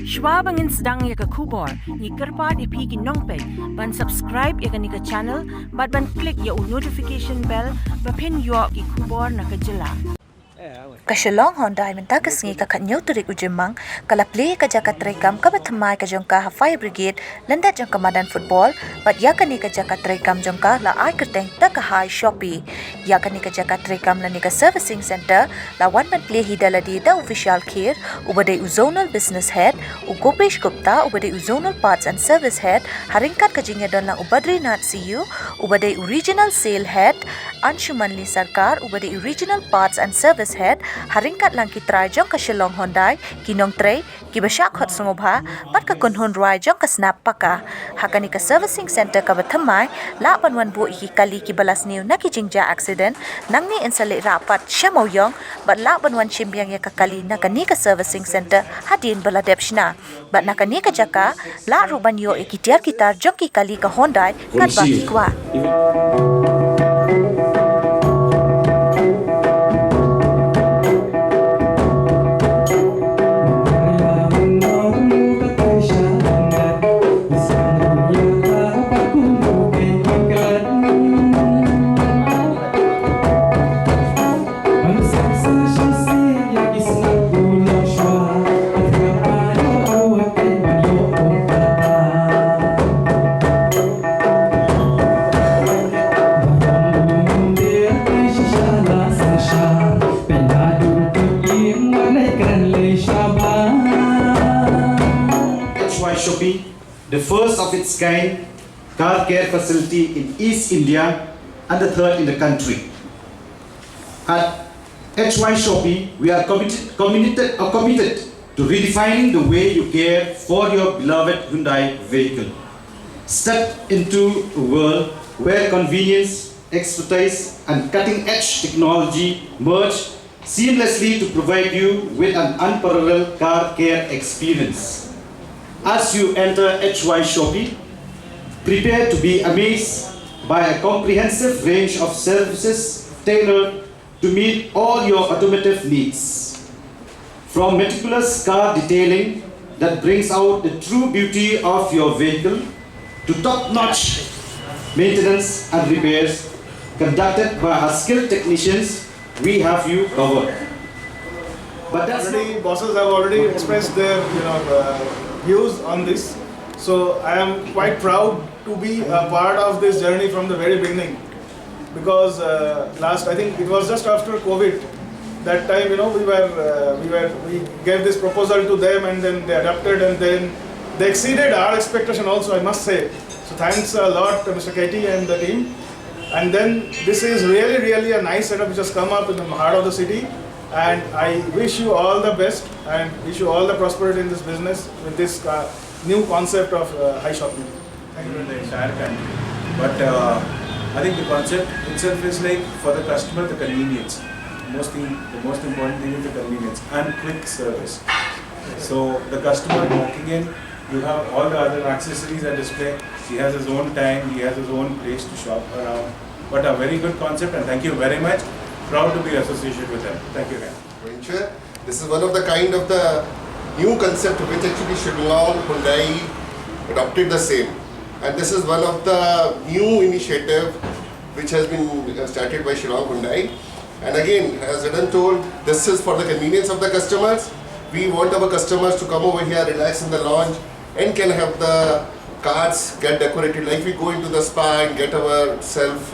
Shwabangin sedang ya ke kubor, ni kerpat ipi ki nongpek, ban subscribe ya ke ni ke channel, ban klik ya notification bell, bapin yo ki kubor na ke jela. Ka Shillong Hyundai mynta ka sngi ka khanyo tarik Jymmang kala Plie ka Jaka Treikam Kaba Thymmai ka Jong ka Fire Brigade lyndet Jong ka madan football but yakani ka Jaka Treikam Jong ka la kyrteng ta ka Hy Shopee yakani ka Jaka Treikam la ni ka servicing center la wanbuh Plie hidaladi da Vishal Kher ubade Zonal Business Head Gopesh Gupta ubade Zonal Parts and Service Head ryngkat ka jingdonlang Badrinath C.U ubade Regional Sale Head Angshumali Sarkar ubade Regional Parts and Service Head ryngkat lang ki trai jong ka Shillong Hyundai ki nongtrei kiba khot sngewbha pat ka kynhun rwai jong ka paka hakani ka servicing center Kaba Thymmai la wanbuh ki kali ki balas new na ki jingja accident nangni insale rapat shamoyong bat la wan chimbyang ya ka kali na kani ka servicing center hadin bala depshna bat na kani ka Jaka la ruban yo ikitiar kitar jong ki kali ka Hyundai kat ba ki kwa Hy Shopee, the first of its kind car care facility in East India and the third in the country. At Hy Shopee, we are committed to redefining the way you care for your beloved Hyundai vehicle. Step into a world where convenience, expertise, and cutting-edge technology merge seamlessly to provide you with an unparalleled car care experience. As you enter Hy Shopee, prepare to be amazed by a comprehensive range of services tailored to meet all your automotive needs. From meticulous car detailing that brings out the true beauty of your vehicle to top-notch maintenance and repairs conducted by our skilled technicians, we have you covered. But that's bosses have already expressed their views on this, so I am quite proud to be a part of this journey from the very beginning, because I think it was just after COVID, that time we gave this proposal to them and then they adapted and then they exceeded our expectation also, I must say. So thanks a lot to Mr. Katie and the team. And then this is really a nice setup which has come up in the heart of the city. And I wish you all the best and wish you all the prosperity in this business with this new concept of Hy Shopee. Thank you. In the entire country. But I think the concept itself is like for the customer, the convenience. The most important thing is the convenience and quick service. So the customer walking in, you have all the other accessories at display. He has his own time, he has his own place to shop around. But a very good concept, and thank you very much. Proud to be associated with them. Thank you again. This is one of the kind of the new concept which actually Shillong Hyundai adopted the same. And this is one of the new initiative which has been started by Shillong Hyundai. And again, as Adan told, this is for the convenience of the customers. We want our customers to come over here, relax in the lounge, and can have the cars get decorated like we go into the spa and get ourselves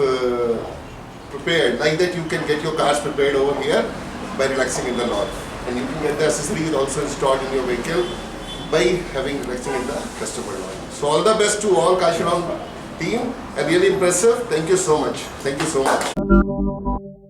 prepared. Like that you can get your cars prepared over here by relaxing in the lawn. And you can get the accessories also installed in your vehicle by having relaxing in the customer lawn. So all the best to all Shillong team and really impressive. Thank you so much. Thank you so much.